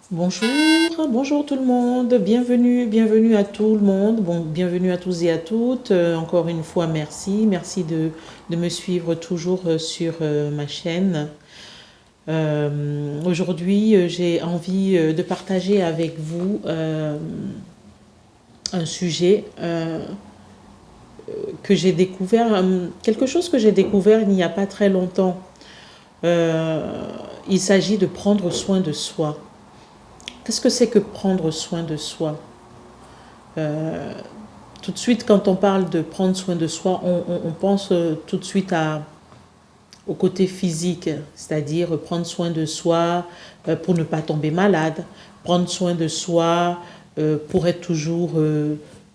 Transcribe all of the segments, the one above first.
Bonjour, bonjour tout le monde, bienvenue à tout le monde, bon, bienvenue à tous et à toutes. Encore une fois, merci de me suivre toujours sur ma chaîne. Aujourd'hui, j'ai envie de partager avec vous un sujet que j'ai découvert, quelque chose que j'ai découvert il n'y a pas très longtemps. Euh, il s'agit de prendre soin de soi. Qu'est-ce que c'est que prendre soin de soi? Tout de suite, quand on parle de prendre soin de soi, on pense tout de suite au côté physique, c'est-à-dire prendre soin de soi pour ne pas tomber malade, prendre soin de soi pour être toujours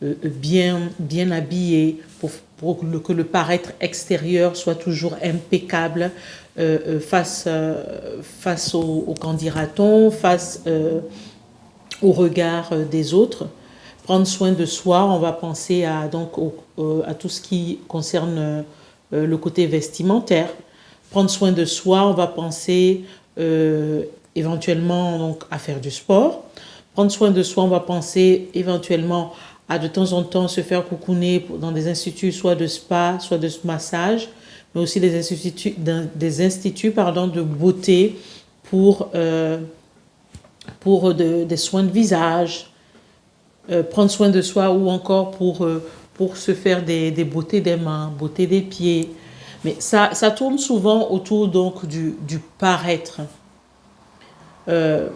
bien habillé, que le paraître extérieur soit toujours impeccable face au qu'en dira-t-on, face au regard des autres. Prendre soin de soi, on va penser à tout ce qui concerne le côté vestimentaire. Prendre soin de soi, on va penser éventuellement donc, à faire du sport. Prendre soin de soi, on va penser éventuellement à de temps en temps se faire coucouner dans des instituts, soit de spa, soit de massage, mais aussi des instituts pardon, de beauté pour, des soins de visage, prendre soin de soi ou encore pour se faire des beautés des mains, beauté des pieds. Mais ça tourne souvent autour donc du paraître. Euh,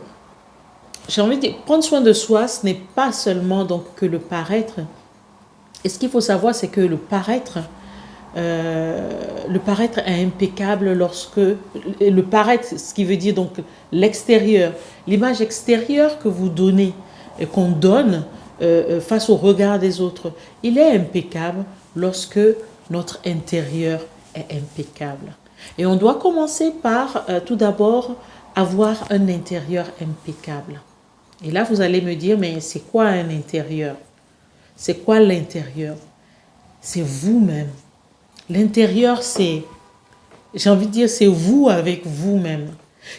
j'ai envie de dire, prendre soin de soi, ce n'est pas seulement donc que le paraître. Et ce qu'il faut savoir, c'est que le paraître est impeccable lorsque le paraître, ce qui veut dire donc l'extérieur, l'image extérieure que vous donnez et qu'on donne face au regard des autres, il est impeccable lorsque notre intérieur est impeccable. Et on doit commencer par tout d'abord avoir un intérieur impeccable. Et là, vous allez me dire, mais c'est quoi un intérieur? C'est quoi l'intérieur? C'est vous-même. L'intérieur, j'ai envie de dire, c'est vous avec vous-même.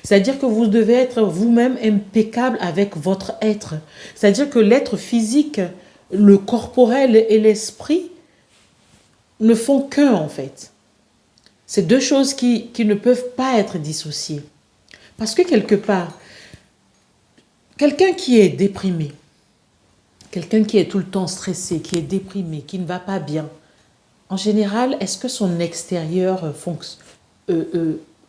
C'est-à-dire que vous devez être vous-même impeccable avec votre être. C'est-à-dire que l'être physique, le corporel et l'esprit ne font qu'un en fait. C'est deux choses qui ne peuvent pas être dissociées. Parce que quelque part, quelqu'un qui est déprimé, quelqu'un qui est tout le temps stressé, qui est déprimé, qui ne va pas bien, en général, est-ce que son extérieur fonctionne?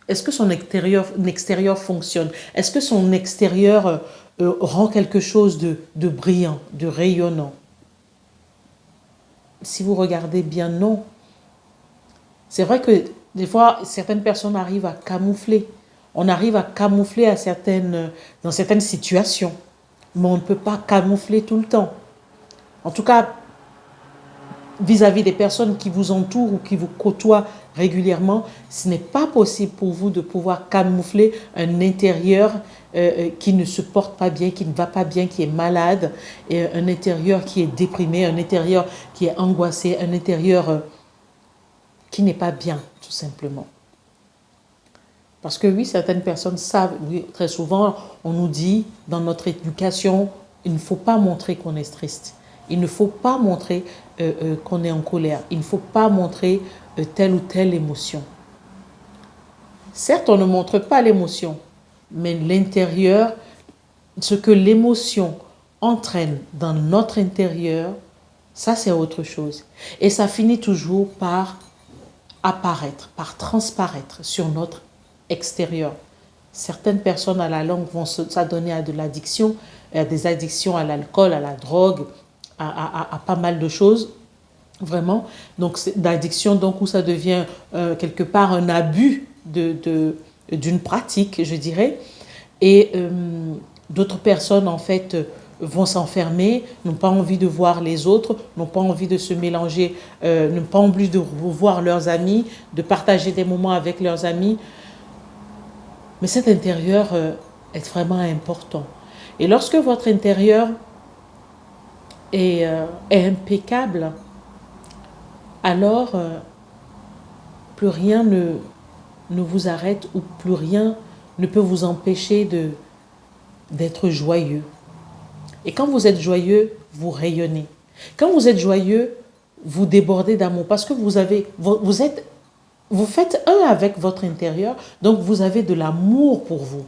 Est-ce que son extérieur fonctionne? Est-ce que son extérieur rend quelque chose de brillant, de rayonnant? Si vous regardez bien, non. C'est vrai que des fois, certaines personnes arrivent à camoufler. On arrive à camoufler dans certaines situations, mais on ne peut pas camoufler tout le temps. En tout cas, vis-à-vis des personnes qui vous entourent ou qui vous côtoient régulièrement, ce n'est pas possible pour vous de pouvoir camoufler un intérieur qui ne se porte pas bien, qui ne va pas bien, qui est malade, et un intérieur qui est déprimé, un intérieur qui est angoissé, un intérieur qui n'est pas bien, tout simplement. Parce que oui, certaines personnes savent, oui, très souvent, on nous dit dans notre éducation, il ne faut pas montrer qu'on est triste. Il ne faut pas montrer qu'on est en colère. Il ne faut pas montrer telle ou telle émotion. Certes, on ne montre pas l'émotion, mais l'intérieur, ce que l'émotion entraîne dans notre intérieur, ça c'est autre chose. Et ça finit toujours par apparaître, par transparaître sur notre extérieur. Certaines personnes à la longue vont s'adonner à de l'addiction, à des addictions à l'alcool, à la drogue, à pas mal de choses, vraiment. Donc, c'est d'addiction donc, où ça devient quelque part un abus d'une pratique, je dirais. Et d'autres personnes, en fait, vont s'enfermer, n'ont pas envie de voir les autres, n'ont pas envie de se mélanger, n'ont pas envie de revoir leurs amis, de partager des moments avec leurs amis. Mais cet intérieur est vraiment important. Et lorsque votre intérieur est impeccable, alors plus rien ne vous arrête ou plus rien ne peut vous empêcher d'être joyeux. Et quand vous êtes joyeux, vous rayonnez. Quand vous êtes joyeux, vous débordez d'amour parce que vous faites un avec votre intérieur, donc vous avez de l'amour pour vous,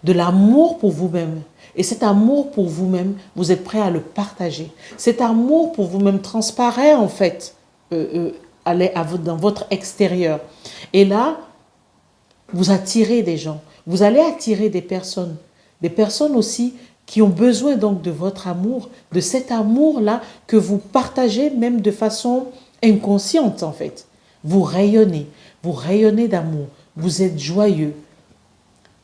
de l'amour pour vous-même. Et cet amour pour vous-même, vous êtes prêt à le partager. Cet amour pour vous-même transparaît en fait dans votre extérieur. Et là, vous attirez des gens. Vous allez attirer des personnes aussi qui ont besoin donc de votre amour, de cet amour-là que vous partagez même de façon inconsciente en fait. Vous rayonnez d'amour, vous êtes joyeux.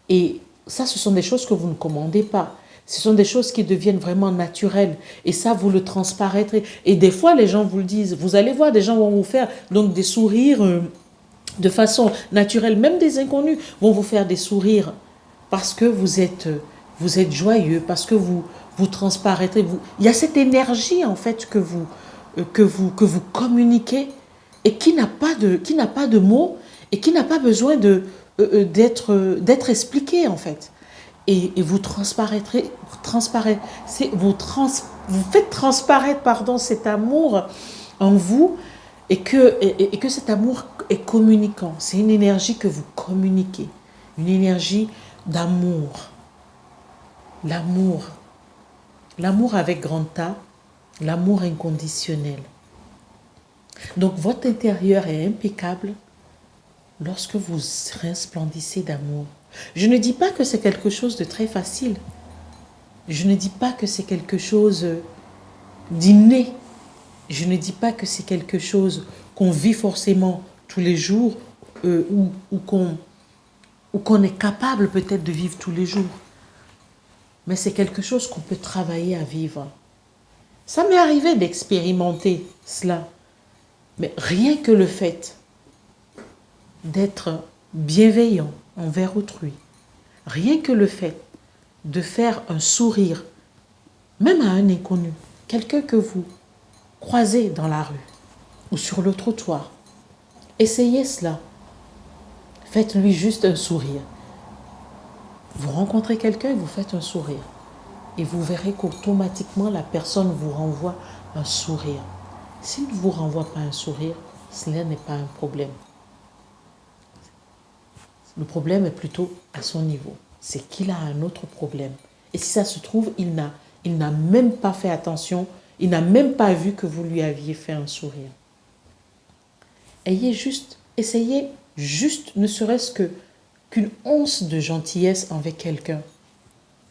Et ça, ce sont des choses que vous ne commandez pas. Ce sont des choses qui deviennent vraiment naturelles. Et ça, vous le transparaîtrez. Et des fois, les gens vous le disent. Vous allez voir, des gens vont vous faire donc des sourires de façon naturelle. Même des inconnus vont vous faire des sourires parce que vous êtes joyeux, parce que vous transparaîtrez. Il y a cette énergie, en fait, que vous communiquez et qui n'a pas de mots et qui n'a pas besoin d'être expliqué, en fait. Et vous faites transparaître cet amour en vous et que cet amour est communicant. C'est une énergie que vous communiquez, une énergie d'amour. L'amour avec grand A, l'amour inconditionnel. Donc votre intérieur est impeccable lorsque vous resplendissez d'amour. Je ne dis pas que c'est quelque chose de très facile. Je ne dis pas que c'est quelque chose d'inné. Je ne dis pas que c'est quelque chose qu'on vit forcément tous les jours ou qu'on est capable peut-être de vivre tous les jours. Mais c'est quelque chose qu'on peut travailler à vivre. Ça m'est arrivé d'expérimenter cela. Mais rien que le fait d'être bienveillant envers autrui, rien que le fait de faire un sourire, même à un inconnu, quelqu'un que vous croisez dans la rue ou sur le trottoir, essayez cela. Faites-lui juste un sourire. Vous rencontrez quelqu'un et vous faites un sourire. Et vous verrez qu'automatiquement, la personne vous renvoie un sourire. S'il ne vous renvoie pas un sourire, cela n'est pas un problème. Le problème est plutôt à son niveau. C'est qu'il a un autre problème. Et si ça se trouve, il n'a même pas fait attention, il n'a même pas vu que vous lui aviez fait un sourire. Essayez juste, ne serait-ce qu'une once de gentillesse avec quelqu'un.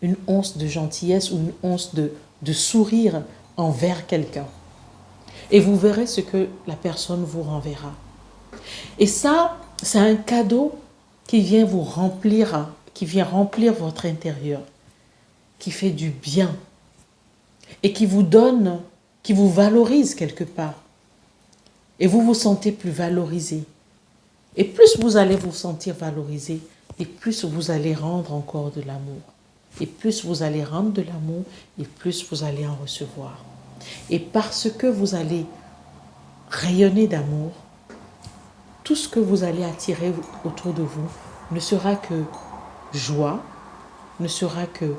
Une once de gentillesse ou une once de sourire envers quelqu'un. Et vous verrez ce que la personne vous renverra. Et ça, c'est un cadeau qui vient vous remplir, qui vient remplir votre intérieur, qui fait du bien et qui vous donne, qui vous valorise quelque part. Et vous vous sentez plus valorisé. Et plus vous allez vous sentir valorisé, et plus vous allez rendre encore de l'amour. Et plus vous allez rendre de l'amour, et plus vous allez en recevoir. Et parce que vous allez rayonner d'amour, tout ce que vous allez attirer autour de vous ne sera que joie, ne sera que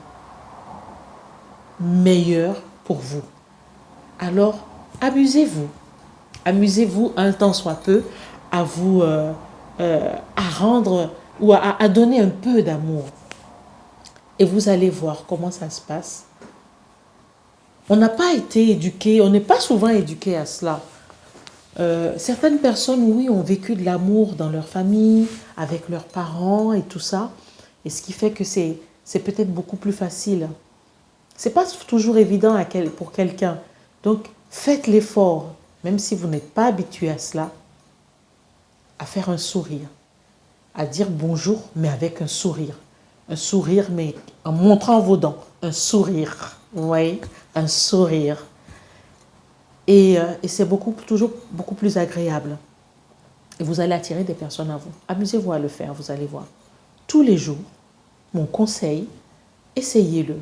meilleur pour vous. Alors, amusez-vous. Amusez-vous un temps soit peu à vous à rendre ou à donner un peu d'amour. Et vous allez voir comment ça se passe. On n'a pas été éduqué, on n'est pas souvent éduqué à cela. Certaines personnes, oui, ont vécu de l'amour dans leur famille, avec leurs parents et tout ça. Et ce qui fait que c'est peut-être beaucoup plus facile. Ce n'est pas toujours évident pour quelqu'un. Donc, faites l'effort, même si vous n'êtes pas habitué à cela, à faire un sourire, à dire bonjour, mais avec un sourire. Un sourire, mais en montrant vos dents. Un sourire, oui, un sourire. Et c'est toujours beaucoup plus agréable. Et vous allez attirer des personnes à vous. Amusez-vous à le faire, vous allez voir. Tous les jours, mon conseil, essayez-le.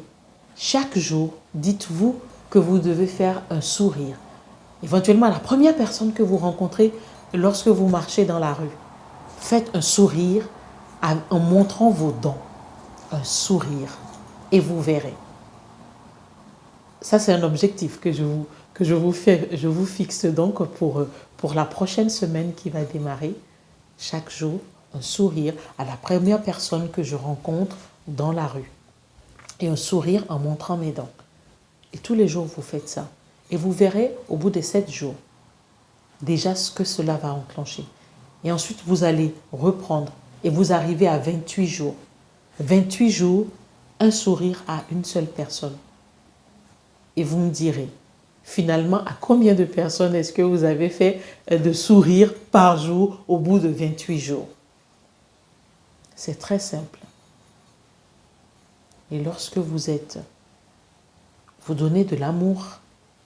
Chaque jour, dites-vous que vous devez faire un sourire. Éventuellement, la première personne que vous rencontrez lorsque vous marchez dans la rue, faites un sourire en montrant vos dents. Un sourire. et vous verrez. Ça, c'est un objectif que je vous fixe donc pour la prochaine semaine qui va démarrer. Chaque jour, un sourire à la première personne que je rencontre dans la rue. Et un sourire en montrant mes dents. Et tous les jours, vous faites ça. Et vous verrez au bout des 7 jours déjà ce que cela va enclencher. Et ensuite, vous allez reprendre et vous arrivez à 28 jours. 28 jours, un sourire à une seule personne. Et vous me direz, finalement, à combien de personnes est-ce que vous avez fait de sourires par jour au bout de 28 jours? C'est très simple. Et lorsque vous donnez de l'amour,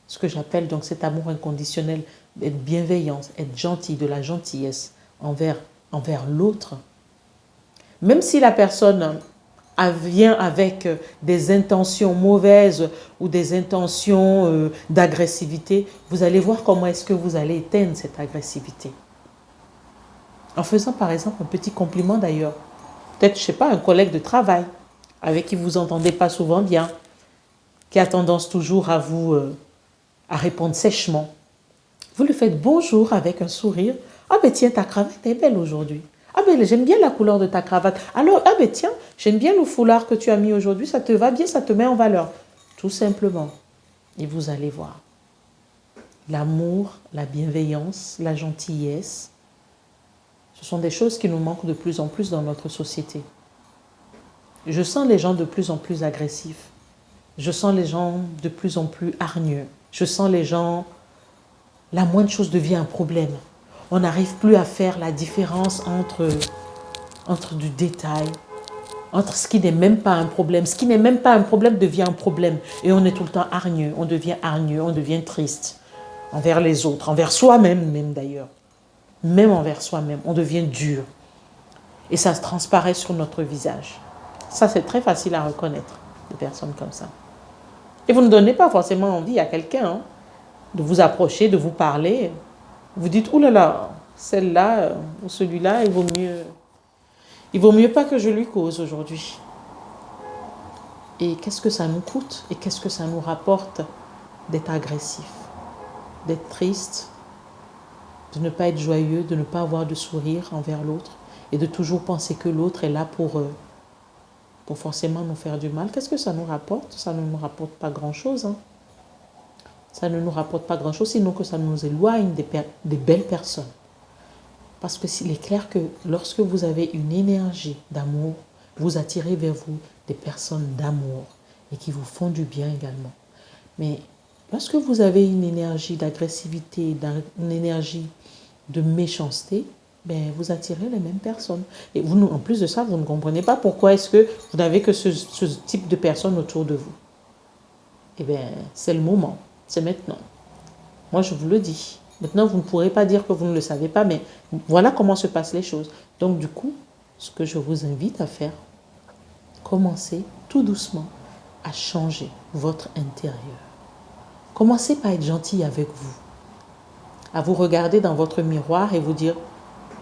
ce que j'appelle donc cet amour inconditionnel, être bienveillant, être gentil, de la gentillesse envers l'autre, même si la personne vient avec des intentions mauvaises ou des intentions d'agressivité, vous allez voir comment est-ce que vous allez éteindre cette agressivité. En faisant par exemple un petit compliment d'ailleurs. Peut-être, je ne sais pas, un collègue de travail avec qui vous entendez pas souvent bien, qui a tendance toujours à répondre sèchement. Vous lui faites bonjour avec un sourire. Ah ben tiens, ta cravate est belle aujourd'hui. Ah ben j'aime bien la couleur de ta cravate. Alors, ah ben tiens, j'aime bien le foulard que tu as mis aujourd'hui, ça te va bien, ça te met en valeur. Tout simplement. Et vous allez voir. L'amour, la bienveillance, la gentillesse, ce sont des choses qui nous manquent de plus en plus dans notre société. Je sens les gens de plus en plus agressifs. Je sens les gens de plus en plus hargneux. Je sens les gens, la moindre chose devient un problème. On n'arrive plus à faire la différence entre du détail, entre ce qui n'est même pas un problème. Ce qui n'est même pas un problème devient un problème. Et on est tout le temps hargneux, on devient triste envers les autres, envers soi-même même d'ailleurs. Même envers soi-même, on devient dur. Et ça se transparaît sur notre visage. Ça, c'est très facile à reconnaître, des personnes comme ça. Et vous ne donnez pas forcément envie à quelqu'un de vous approcher, de vous parler. Vous dites, ouh là là, celle-là ou celui-là, il vaut mieux pas que je lui cause aujourd'hui. Et qu'est-ce que ça nous coûte? Et qu'est-ce que ça nous rapporte d'être agressif, d'être triste, de ne pas être joyeux, de ne pas avoir de sourire envers l'autre et de toujours penser que l'autre est là pour forcément nous faire du mal. Qu'est-ce que ça nous rapporte? Ça ne nous rapporte pas grand-chose. Ça ne nous rapporte pas grand-chose, sinon que ça nous éloigne des belles personnes. Parce qu'il est clair que lorsque vous avez une énergie d'amour, vous attirez vers vous des personnes d'amour et qui vous font du bien également. Mais lorsque vous avez une énergie d'agressivité, une énergie de méchanceté, ben, vous attirez les mêmes personnes. Et vous, en plus de ça, vous ne comprenez pas pourquoi est-ce que vous n'avez que ce type de personnes autour de vous. Eh bien, c'est le moment. C'est maintenant. Moi, je vous le dis. Maintenant, vous ne pourrez pas dire que vous ne le savez pas, mais voilà comment se passent les choses. Donc, du coup, ce que je vous invite à faire, commencez tout doucement à changer votre intérieur. Commencez par être gentil avec vous. À vous regarder dans votre miroir et vous dire,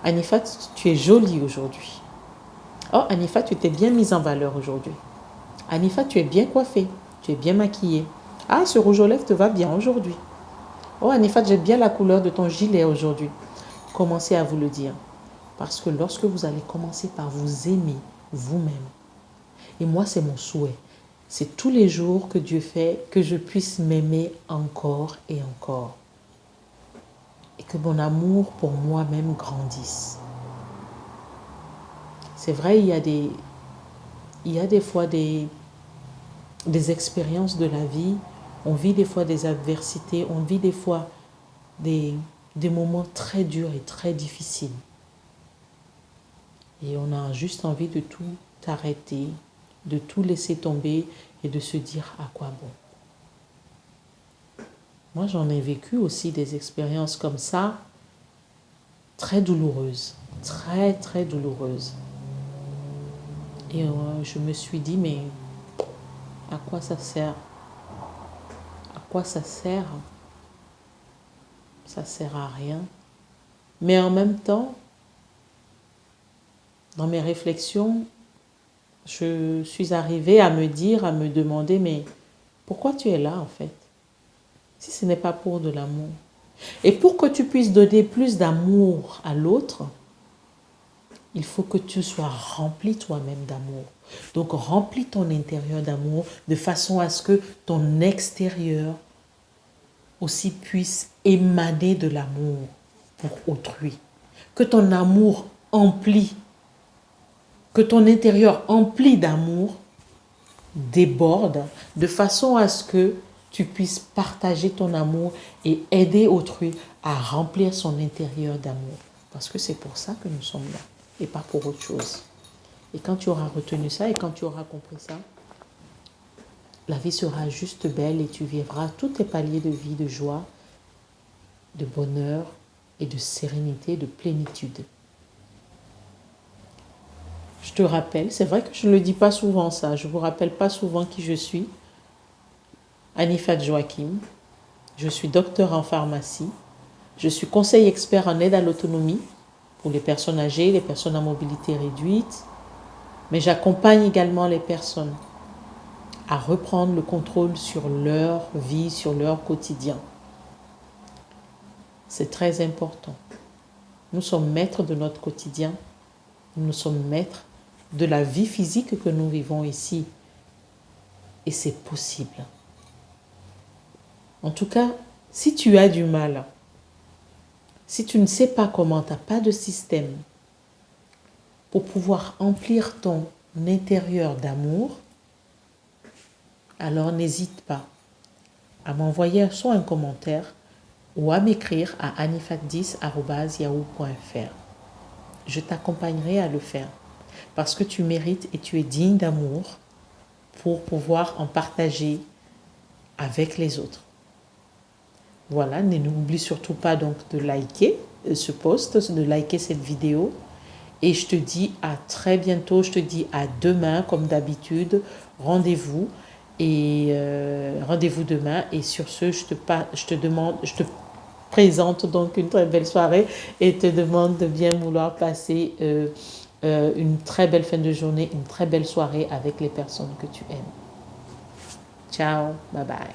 Anifat, tu es jolie aujourd'hui. Oh, Anifat, tu t'es bien mise en valeur aujourd'hui. Anifat, tu es bien coiffée. Tu es bien maquillée. Ah, ce rouge aux lèvres te va bien aujourd'hui. Oh, Anifat, j'aime bien la couleur de ton gilet aujourd'hui. Commencez à vous le dire. Parce que lorsque vous allez commencer par vous aimer vous-même, et moi, c'est mon souhait, c'est tous les jours que Dieu fait que je puisse m'aimer encore et encore. Et que mon amour pour moi-même grandisse. C'est vrai, il y a des fois des expériences de la vie, on vit des fois des adversités, on vit des fois des moments très durs et très difficiles. Et on a juste envie de tout arrêter, de tout laisser tomber et de se dire à quoi bon. Moi, j'en ai vécu aussi des expériences comme ça, très douloureuses, très très douloureuses. Et je me suis dit, mais à quoi ça sert? À quoi ça sert? Ça sert à rien. Mais en même temps, dans mes réflexions, je suis arrivée à me dire, à me demander, mais pourquoi tu es là en fait? Si ce n'est pas pour de l'amour. Et pour que tu puisses donner plus d'amour à l'autre, il faut que tu sois rempli toi-même d'amour. Donc remplis ton intérieur d'amour de façon à ce que ton extérieur aussi puisse émaner de l'amour pour autrui. Que ton amour emplit, que ton intérieur empli d'amour déborde de façon à ce que tu puisses partager ton amour et aider autrui à remplir son intérieur d'amour. Parce que c'est pour ça que nous sommes là et pas pour autre chose. Et quand tu auras retenu ça et quand tu auras compris ça, la vie sera juste belle et tu vivras tous tes paliers de vie, de joie, de bonheur et de sérénité, de plénitude. Je te rappelle, c'est vrai que je ne le dis pas souvent ça, je ne vous rappelle pas souvent qui je suis. Anifat Joachim, je suis docteur en pharmacie, je suis conseiller expert en aide à l'autonomie pour les personnes âgées, les personnes à mobilité réduite, mais j'accompagne également les personnes à reprendre le contrôle sur leur vie, sur leur quotidien. C'est très important. Nous sommes maîtres de notre quotidien, nous sommes maîtres de la vie physique que nous vivons ici. Et c'est possible. En tout cas, si tu as du mal, si tu ne sais pas comment, tu n'as pas de système pour pouvoir emplir ton intérieur d'amour, alors n'hésite pas à m'envoyer soit un commentaire ou à m'écrire à anifat10@yahoo.fr. Je t'accompagnerai à le faire parce que tu mérites et tu es digne d'amour pour pouvoir en partager avec les autres. Voilà, n'oublie surtout pas donc de liker ce post, de liker cette vidéo. Et je te dis à très bientôt, je te dis à demain comme d'habitude. Rendez-vous rendez-vous demain. Et sur ce, je te présente donc une très belle soirée et te demande de bien vouloir passer une très belle fin de journée, une très belle soirée avec les personnes que tu aimes. Ciao, bye bye.